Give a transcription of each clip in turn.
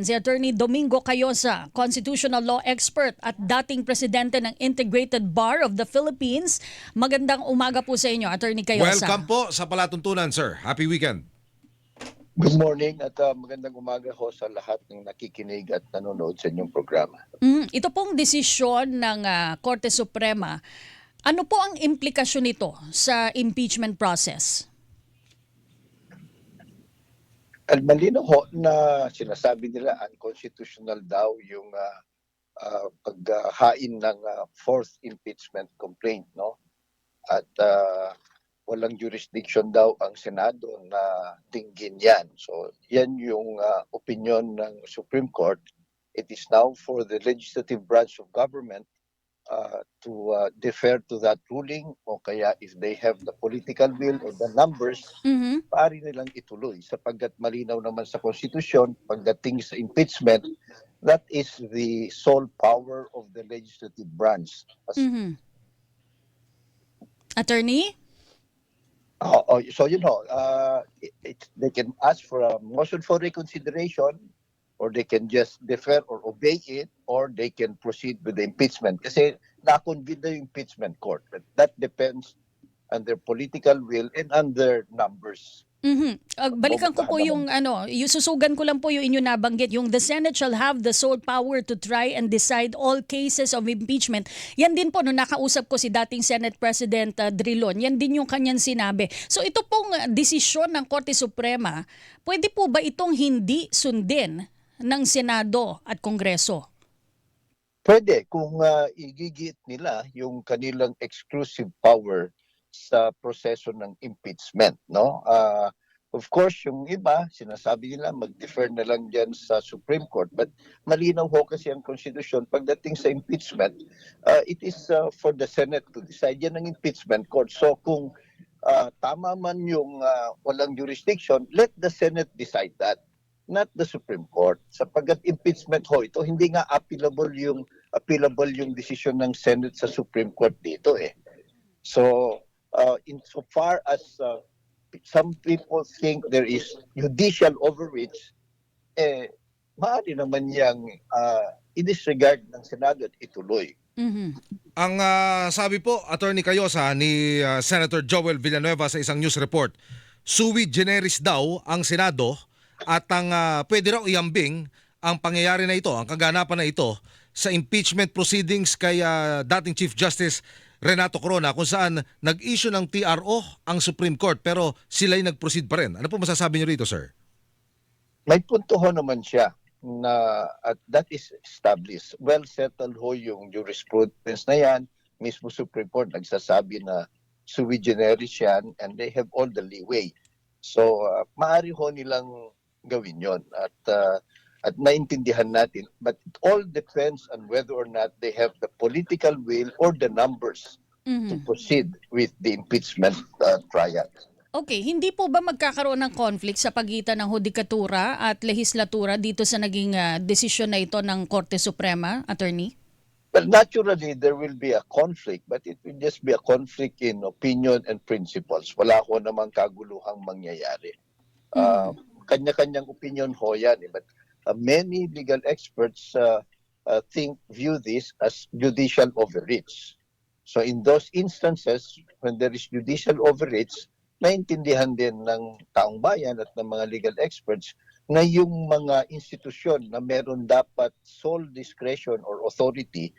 Si Attorney Domingo Cayosa, constitutional law expert at dating presidente ng Integrated Bar of the Philippines. Magandang umaga po sa inyo, Attorney Cayosa. Welcome po sa Palatuntunan, sir. Happy weekend. Good morning at magandang umaga ho sa lahat ng nakikinig at nanonood sa inyong programa. Ito pong desisyon ng Korte Suprema, ano po ang implikasyon nito sa impeachment process? At malino ho na sinasabi nila unconstitutional daw yung paghain ng fourth impeachment complaint, no? At walang jurisdiction daw ang Senado na tinggin yan. So yan yung opinion ng Supreme Court. It is now for the legislative branch of government to defer to that ruling, o kaya if they have the political will or the numbers, paari nilang ituloy sapagkat malinaw naman sa konstitusyon pagdating sa impeachment, that is the sole power of the legislative branch. Attorney? So you know, they can ask for a motion for reconsideration, or they can just defer or obey it, or they can proceed with the impeachment. Kasi na-convene na yung impeachment court. But that depends on their political will and on their numbers. Balikan ko po yung susugan ko lang po yung inyo nabanggit, yung the Senate shall have the sole power to try and decide all cases of impeachment. Yan din po, no, nakausap ko si dating Senate President Drilon, yan din yung kanyang sinabi. So ito pong desisyon ng Korte Suprema, pwede po ba itong hindi sundin ng Senado at Kongreso? Pwede kung igigit nila yung kanilang exclusive power sa proseso ng impeachment, no? Of course, yung iba, sinasabi nila mag-defer na lang dyan sa Supreme Court. But malinaw ho kasi ang Constitution, pagdating sa impeachment, it is for the Senate to decide. Yan ang impeachment court. So kung tama man yung walang jurisdiction, let the Senate decide that, not the Supreme Court. Sapagkat impeachment ho, ito hindi nga appealable yung decision ng Senate sa Supreme Court dito eh. So, insofar as some people think there is judicial overreach, maaari naman yang i-disregard ng Senado at ituloy. Ang sabi po, Attorney Cayosa, ni Senator Joel Villanueva sa isang news report, sui generis daw ang Senado at ang pwede raw iambing ang pangyayari na ito, ang kaganapan na ito sa impeachment proceedings kay dating Chief Justice Renato Corona, kung saan nag-issue ng TRO ang Supreme Court pero sila'y nag-proceed pa rin. Ano po masasabi niyo rito, sir? May punto ho naman siya na at that is established. Well settled ho yung jurisprudence na yan. Mismo Supreme Court nagsasabi na sui generis yan and they have all the leeway. So maaari ho nilang gawin yon at naintindihan natin, but it all depends on whether or not they have the political will or the numbers to proceed with the impeachment trial. Okay, hindi po ba magkakaroon ng conflict sa pagitan ng hudikatura at lehislatura dito sa naging desisyon na ito ng Korte Suprema, Attorney? Well, naturally, there will be a conflict, but it will just be a conflict in opinion and principles. Wala ko namang kaguluhang mangyayari. Kanya-kanyang opinion ho yan, but many legal experts view this as judicial overreach. So in those instances, when there is judicial overreach, naintindihan din ng taong bayan at ng mga legal experts na yung mga institusyon na meron dapat sole discretion or authority,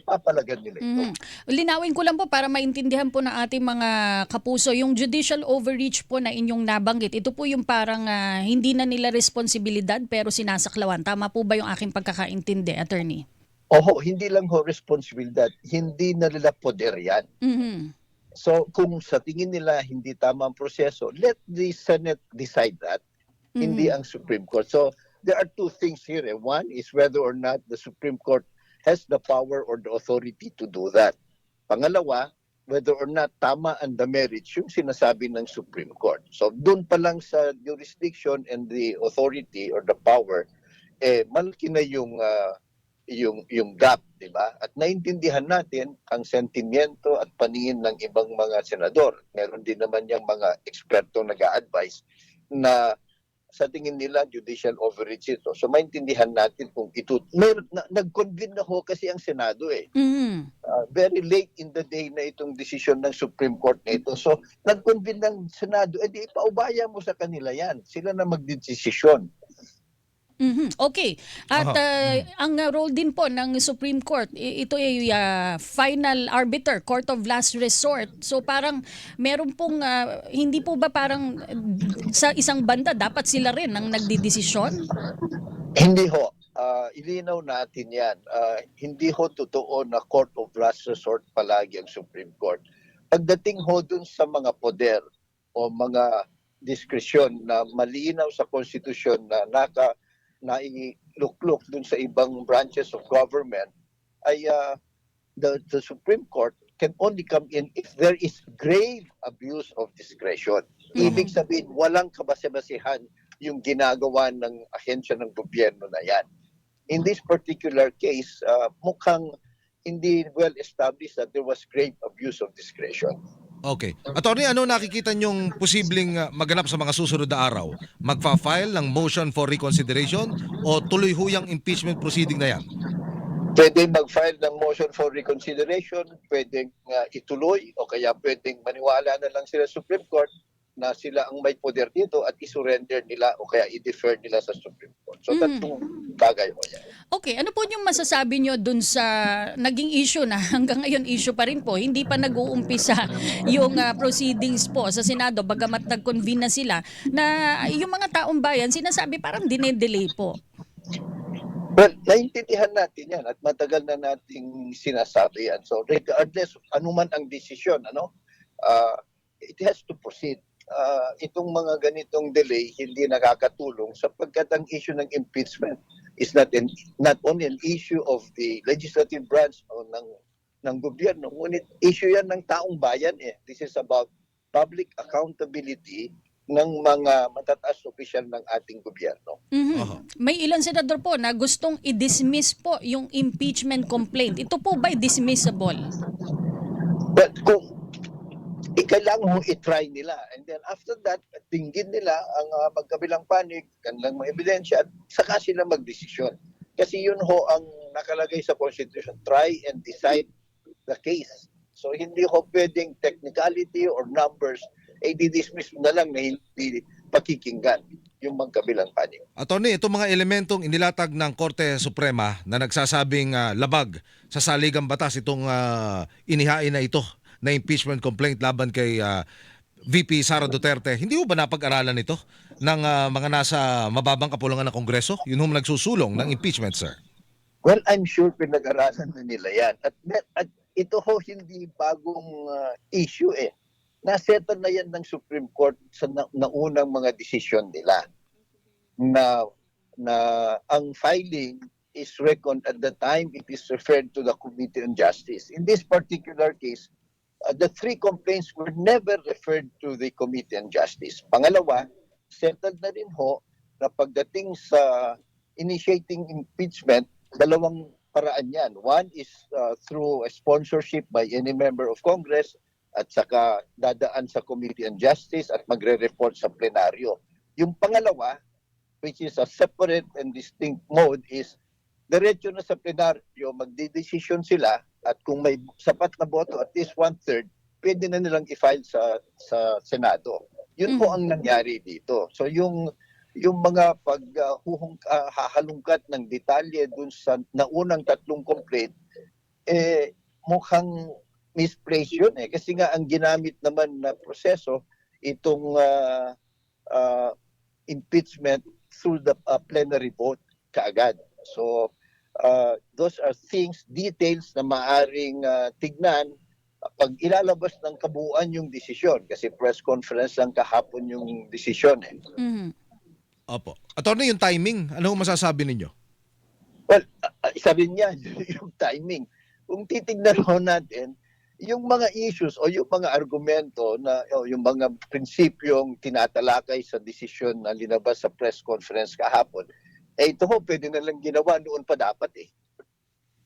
papalagan nila ito. Linawin ko lang po para maintindihan po ng ating mga kapuso, yung judicial overreach po na inyong nabanggit, ito po yung parang hindi na nila responsibilidad pero sinasaklawan. Tama po ba yung aking pagkakaintindi, Attorney? Oho, hindi lang ho responsibilidad, hindi na nila poder yan. So kung sa tingin nila hindi tama ang proseso, let the Senate decide that, hindi ang Supreme Court. So there are two things here. One is whether or not the Supreme Court has the power or the authority to do that. Pangalawa, whether or not tama ang the merits yung sinasabi ng Supreme Court. So doon pa lang sa jurisdiction and the authority or the power, malaki na yung gap, di ba? At naintindihan natin ang sentimiento at paningin ng ibang mga senador. Meron din naman yung mga eksperto nag-a-advise na sa tingin nila judicial overreach ito. So maintindihan natin kung ito. Nag-convene na ho kasi ang Senado eh. Mhm. Very late in the day na itong desisyon ng Supreme Court na ito. So nag-convene ng Senado, di ipaubaya mo sa kanila yan. Sila na magdedesisyon. Mhm. Okay. At Aha. ang role din po ng Supreme Court, ito ay final arbiter, court of last resort. So parang meron pong hindi po ba parang sa isang banda dapat sila rin ang nagdidesisyon? Hindi ho. Ilinaw natin yan. Hindi ho totoo na court of last resort palagi ang Supreme Court. Pagdating ho dun sa mga poder o mga diskresyon na malinaw sa konstitusyon na nailuklok dun sa ibang branches of government, ay the Supreme Court can only come in if there is grave abuse of discretion. Ibig sabihin, walang kabase-basehan yung ginagawa ng ahensya ng gobyerno na yan. In this particular case, mukhang hindi well established that there was grave abuse of discretion. Okay. Attorney, ano nakikita niyong posibleng maganap sa mga susunod na araw? Magfa-file ng motion for reconsideration o tuloy huyang impeachment proceeding na yan? Pwede mag-file ng motion for reconsideration, pwedeng ituloy, o kaya pwedeng maniwala na lang sila sa Supreme Court na sila ang may poder dito at isurrender nila o kaya i-defer nila sa Supreme Court. So tatlong bagay mo yan. Okay, ano po yung masasabi nyo dun sa naging issue na hanggang ngayon issue pa rin po, hindi pa nag-uumpisa yung proceedings po sa Senado bagamat nag-convene na sila na yung mga taong bayan sinasabi parang dinedelay po. Well, naiintindihan natin yan at matagal na nating sinasabi yan. So regardless of anuman ang desisyon, it has to proceed. Itong mga ganitong delay hindi nakakatulong sapagkat ang issue ng impeachment is not only an issue of the legislative branch o ng gobyerno, ngunit issue yan ng taong bayan eh. This is about public accountability ng mga matataas opisyal ng ating gobyerno. Mhm. Aha. May ilang senador po na gustong i-dismiss po yung impeachment complaint. Ito po ba dismissible? But kung kailangan mo i-try nila. And then after that, tingin nila ang magkabilang panig, kanilang mga ebidensya, at saka sila magdesisyon. Kasi yun ho ang nakalagay sa Constitution, try and decide the case. So hindi ho pwedeng technicality or numbers, di-dismiss mo na lang na hindi pakikinggan yung magkabilang panig. Attorney, itong mga elementong inilatag ng Korte Suprema na nagsasabing labag sa saligang batas itong inihain na ito na impeachment complaint laban kay VP Sara Duterte, hindi mo ba napag-aralan ito ng mga nasa mababang kapulungan ng Kongreso? Yun yung nagsusulong ng impeachment, sir. Well, I'm sure pinag-aralan na nila yan. At ito ho hindi bagong issue eh. Nasettle na yan ng Supreme Court sa naunang mga desisyon nila na ang filing is reckoned at the time it is referred to the Committee on Justice. In this particular case, the three complaints were never referred to the Committee on Justice. Pangalawa, settled na rin ho na pagdating sa initiating impeachment, dalawang paraan yan. One is through a sponsorship by any member of Congress at saka dadaan sa Committee on Justice at magre-report sa plenaryo. Yung pangalawa, which is a separate and distinct mode, is diretso na sa plenaryo, magdidesisyon sila at kung may sapat na boto, at least 1/3, pwede na nilang i-file sa Senado. Yun po ang nangyari dito. So yung mga hahalungkat ng detalye dun sa naunang tatlong complaint, mukhang misplaced yun eh. Kasi nga ang ginamit naman na proseso, itong impeachment through the plenary vote kaagad. So those are things, details na maaring tignan pag ilalabas ng kabuuan yung desisyon. Kasi press conference lang kahapon yung desisyon eh. Mhm. Opo. Attorney, yung timing, ano masasabi ninyo? Well, isa rin yan, yung timing. Kung titignan ho natin, yung mga issues o yung mga argumento na o yung mga prinsipyong tinatalakay sa desisyon na linabas sa press conference kahapon, ito ho, pwede na lang ginawa noon pa dapat eh.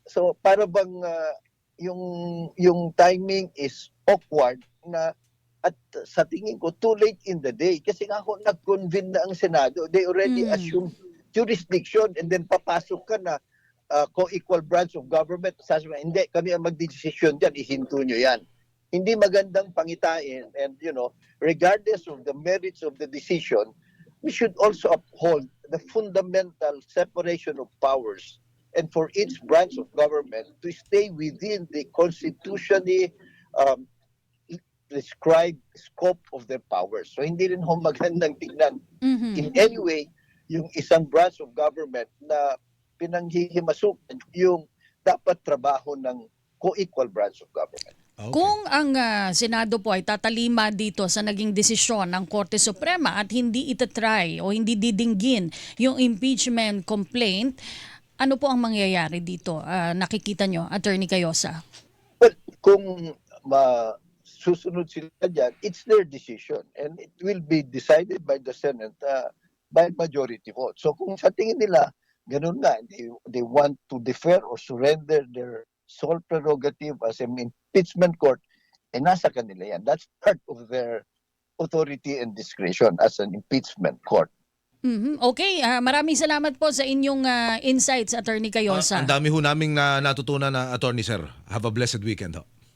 So, para bang yung timing is awkward na At sa tingin ko, too late in the day. Kasi nga ho, nag-convene na ang Senado. They already assume jurisdiction and then papasok ka na co-equal branch of government. Sabi mo, hindi, kami ang magdesisyon dyan, ihinto nyo yan. Hindi magandang pangitain. And, regardless of the merits of the decision, we should also uphold the fundamental separation of powers and for each branch of government to stay within the constitutionally prescribed scope of their powers. So hindi rin ho magandang tignan in any way yung isang branch of government na pinanghihimasukan yung dapat trabaho ng co-equal branch of government. Okay. Kung ang Senado po ay tatalima dito sa naging desisyon ng Korte Suprema at hindi itatry o hindi didinggin yung impeachment complaint, ano po ang mangyayari dito? Nakikita nyo, Attorney Cayosa? Well, kung susunod sila dyan, it's their decision and it will be decided by the Senate by majority vote. So kung sa tingin nila, ganun nga, they want to defer or surrender their sole prerogative as an impeachment court, nasa kanila yan. That's part of their authority and discretion as an impeachment court. Okay, maraming salamat po sa inyong insights, Attorney Cayosa. Ang dami ho naming natutunan na, Attorney Sir. Have a blessed weekend ho.